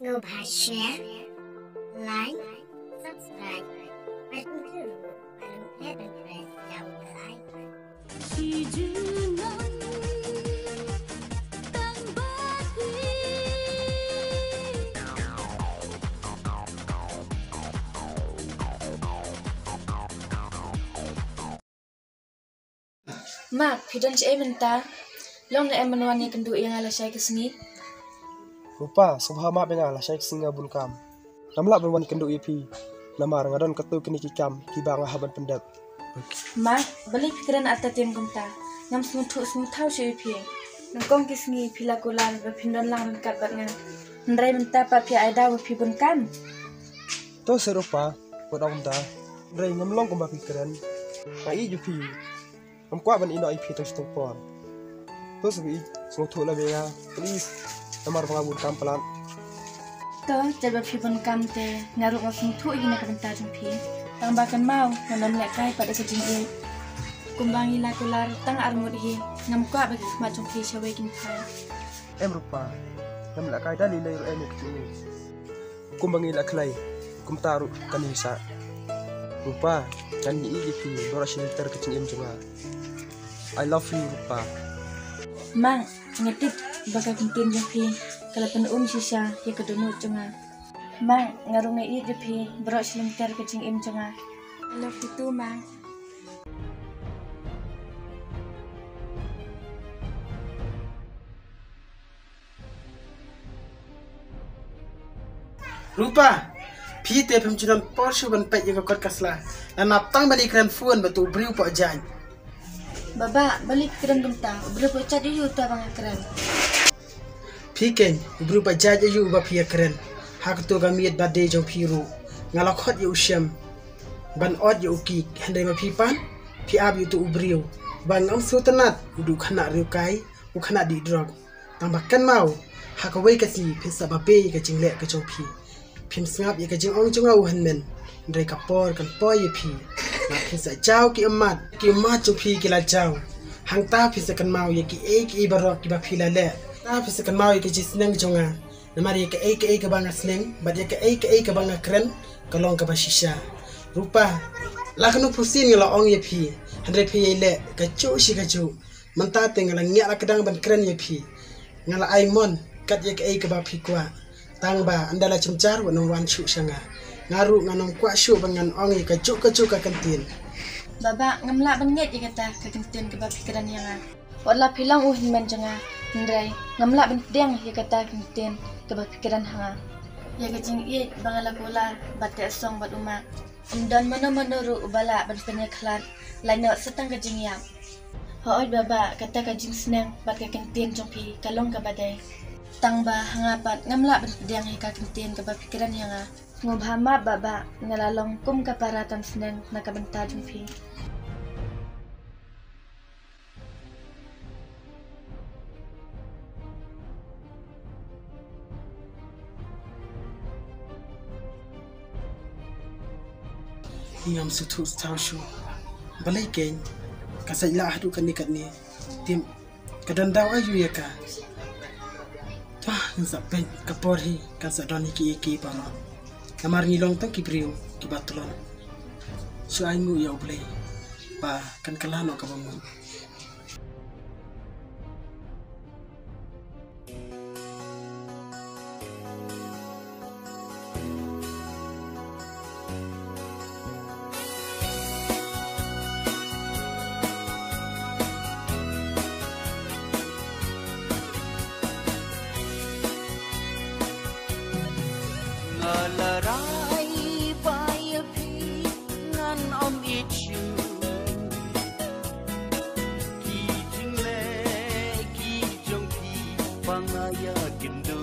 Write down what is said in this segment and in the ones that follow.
Ngubah share, like, subscribe, button dulu, baru heaven press down the icon. Mak, pidon si Ementa, long na emanwan niya kandu yang ala siya kesini. Rupa, subhama bengal siya singa bunkam. Namla berwan kandu ipi, namar ngadon katu kini kikam, kibanga haban pendat. Mak, balik pikiran atat yang kumta, ngam semut tau si ipi. Nangkong kesini pila kulan berpindon lang rengkat batnya. Nrai menta pa pia aida wapi bunkam. To serupa, buat awam ta, nrai ngamlong kumba pikiran. Ngai jupi. Kuat ban ino IP tong situng pon. Terus bi semua tu lah beya. Please namar pengabun kampelan. To jadi pibun kam te ngaruk ngasung tu ini nak bentar jumpi. Tang bahkan mau nanam lekai pada sejinggi. Kumbangi lakular tang armud hi ngam kuat bagi macam pi syawe kin pai. Rupa. Nam lekai dali lay ru kini. Kumbangi laklai. Kum taruh kanisa. Rupa kan ni IP dora shelter kecing juga. I love you, Rupa. Mang, ngetit bakal kentin japi kalau penum sisa ya kedunu cenga. Mang, ngarung ngai japi berok selentar kecing cenga. I love you too, Mang. Rupa, pite pemcunan Porsche ban pek jaga kot kasla. Dan naptang balik keren fuan batu beriu pak jan. Baba, balik keren bentang, berapa cat yu tu abang keren. Piken, berupa jaja yu ba pia keren. Hak tu gamiet bade jong piru. Ngalakot yu usyam. Ban od yu uki, handai ma pipan, pi ab yu tu ubriu. Ban am sultanat, udu kena riukai, u kena di drog. Tambahkan mau, hak away kasi pisa bape ka jinglek ka jong pi. Pim sengap ya ka jing ong jong au hanmen. Ndai kapor kan po ye pi. Na pisa jauh ki emat jong pi ki la jauh. Hang ta pisa kan mau ye ki barok ki ba pi la le. Ta pisa kan mau ye ki jisneng jonga. Namari ye ki ka banga sneng, bad ye ka banga keren, kalong ka ba shisha. Rupa, la kanu pusin ngala ong ye pi. Handai pi ye le ka chu shi ka chu. Manta te ngala ngia la kadang ban keren ye pi. Ngala aimon kat ye ka ba pi kwa. Tang ba andala cemcar wa wan chu shanga. Ngaru nganong kuat syuk bangan ongi kacuk ka kantin. Baba ngamla banget ya kata ke kantin ke bab pikiran yang ah. Wala pilang men janga. Ndrai ngamla ben pedang ya kata kantin ke bab pikiran hanga. Ya kecing i bangala bola batte song bat uma. Dan mana ru ubala ban penya khalat lain setang kecing ya. Hooi baba kata kajing senang bat ke kantin jongpi kalong ka badai. Tang ba hangapat ngamla ben pedang ya ka kantin ke bab pikiran yang ah. Ngubhama baba ngalalong kum kaparatan senang nakabenta jumpi. Ngam sutu tau shu. Balai ken kasai la hadu kan ni. Tim kadandau ayu ya ka. Tah ngsak pen kapor hi kan sadon iki para. Namar ngilong tang kibriu ki batulon. Su aingu ya ublay. Pa kan kalano ka bangun. Ngalarai bai pi ngan om ichu ki jingle ki jong pi pangaya gindu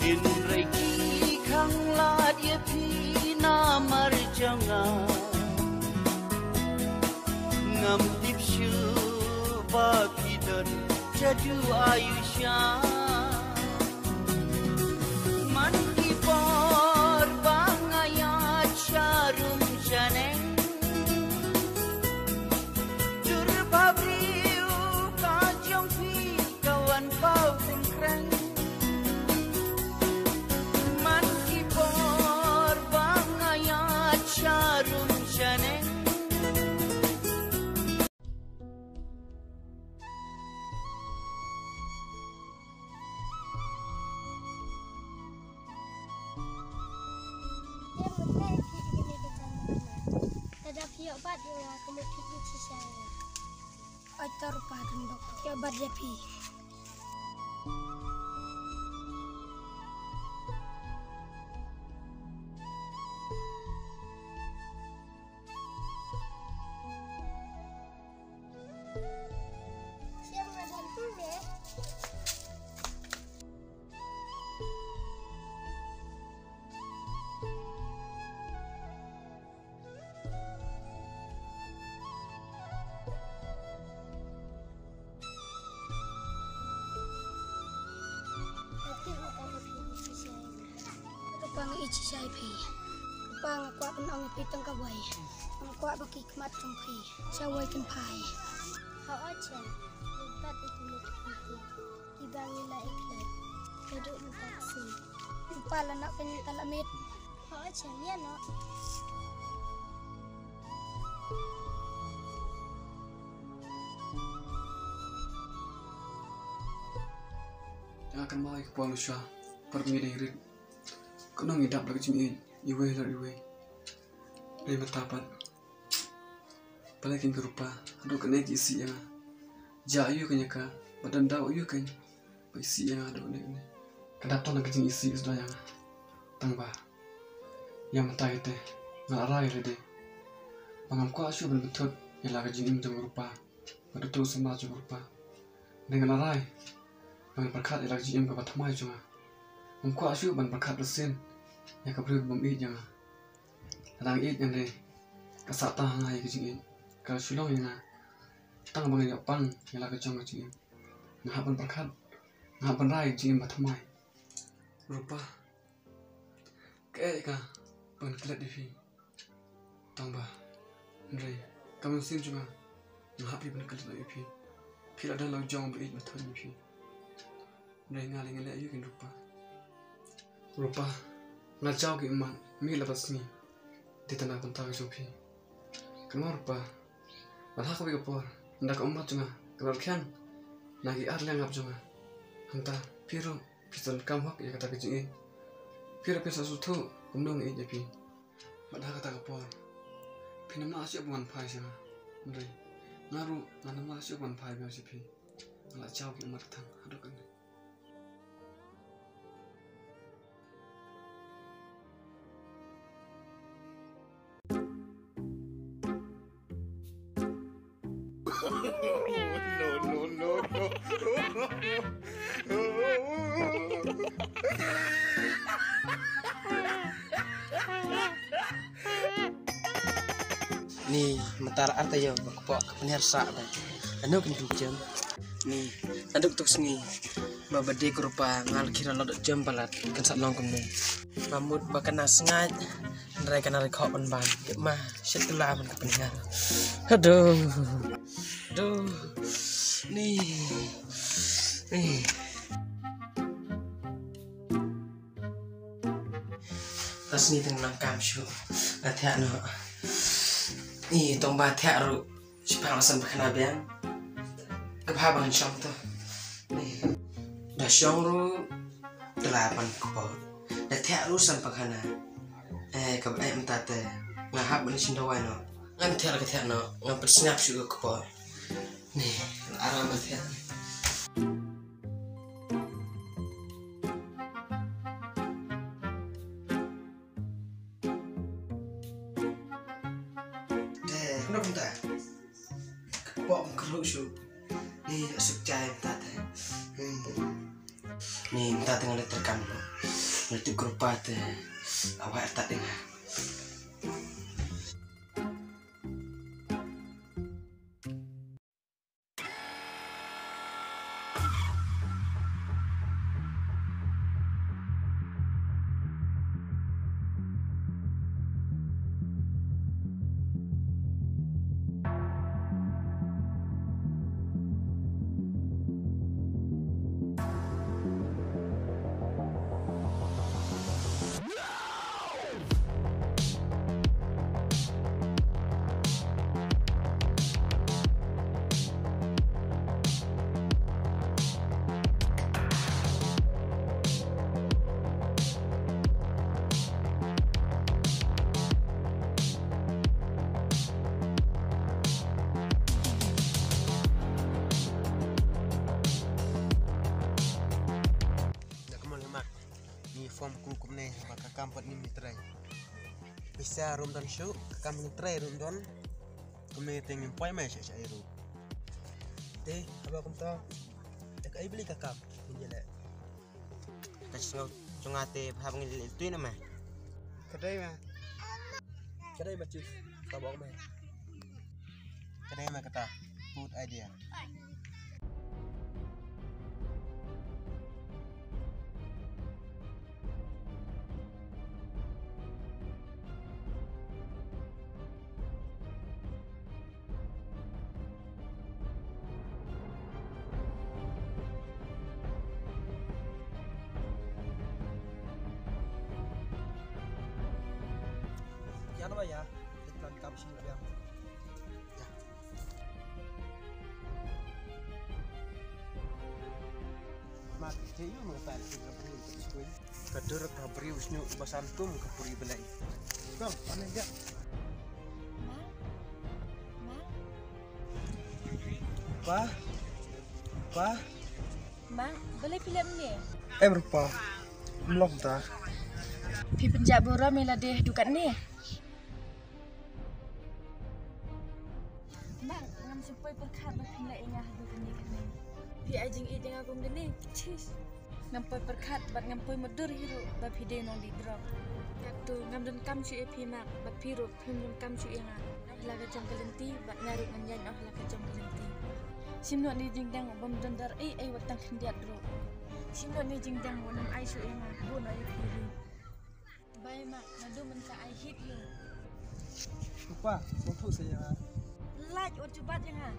in rei ki khang la dia pi na mar janga ngam tip shu ba pi dan jadu ayusha man ki por bangaya charum janeng dur babriu ka jong pi kawan pau singkrang ya pi obat ya kamu kiki sisa atar padan dokter ya obat ya pi siapa ngadan tu ya pang ichi sai phi pang kwa pan ong phi tang ka wai ong kwa ba ki kmat tang phi sa wai kan phai ha a chen pat itu ni ki bang la ikle duduk di taksi pala nak kan talamit ha a chen ya no akan mau ke Malaysia permainan kena ngidap lagi cumi iwe dari matapan balakin kerupa aduh kena isi yang jayu kanya ka badan dau yu kanya isi yang aduh ni kedap nak jing isi sudah yang tangba yang mata itu ngarai rede pangam ko asu ben betul ila ka jing jang kerupa pada tu sama kerupa dengan ngarai ban perkat ila jing ka batmai cuma Mungkin asyik ban berkat lesin, ya kabur bumi jangan. Kadang it yang deh, kesata hangai kecingin. Kalau sulung yang tang bangai yapang, yang lagi cang kecingin. Ngah ban berkat, ngah ban rai jingin batamai. Rupa, kayak ban kelat divi. Tangba, Andre, kamu sim cuma ngah pi ban kelat divi. Pila dah lau jang berit batam divi. Andre ngaling ngelak yukin rupa. Rupa ngajau ke iman mi lepas ni di tanah kontak jopi kenapa rupa malah kau berkepor hendak umat cuma keluar kian nagi arle ngap cuma hanta piru piston kamhok ya kata kecingin piru pisa sutu undung ini jadi malah kata kepor pinama asyik bukan pai sih mendai ngaru nama asyik bukan pai biasa pi malah jauh ke iman tang aduh kan Ni mentara anta yo bakpok kepenir sak ba. Anu kan jam. Ni aduk tuk sengi. Ma bade kerupa ngal kira lodok jam balat kan sak long kemung. Mamut bakana sengat. Ndrai kana rekok ban. Dik mah setula man kepenir. Aduh. Aduh. Ni. Tas ni tengah kam syu. Athak no. Ni tong ba thak ru sipang asam bakana biang. Kepha bang syong tu. Ni. Da syong ru delapan ko. Da thak ru sam bakana. Kap ai mentate. Ngahap ni sindawai no. Ngan thak ka thak no. Ngam persnap syu ko. Ni, aram thak. Kenapa tak? Kepok keruk syu. Ni asuk cai mentate. Ni mentate ngale terkam. Nanti kerupa te awak tak dengar. kampot ni mitrai. Bisa rum don syu kam mitrai rum don. Kumiting yung poy mai sya iru. Teh, apa kum tahu? Dak ai beli kakam, pinjala. Kasih cungate hab ngil itu nama. Kedai mah. Kadai macif, tabok mai. Kedai mah kata good idea. Yan apa ya? Iklan kam sih lebih. Mat dia mengapa kabri untuk kader kabri usnyu basantum kabri belai. Bang, mana dia? Pa? Pa? Mang, boleh film ni? Rupa. Belum tak. Pi penjak bora mela deh dukat ni. Mang, ngam sepoi perkat berpindah ingah dukat ni kan. Pi ajing i dengan aku ni cis. Ngampoi perkat bat ngampoi medur hiru bat pide nong di drop. Yak tu ngam dan kam cu pi mak bat piru pim dan kam cu ingah. Lah ka jong kelenti bat ngarik menjan lah ka jong kelenti. Simno ni jingdang bom dendar ai watang khendiat ro. Simno ni jingdang wanam ai su ingah bun ai piru. Baik mak, nado menca ai hit lu. Rupa, mampu saya. Like or cepat jangan.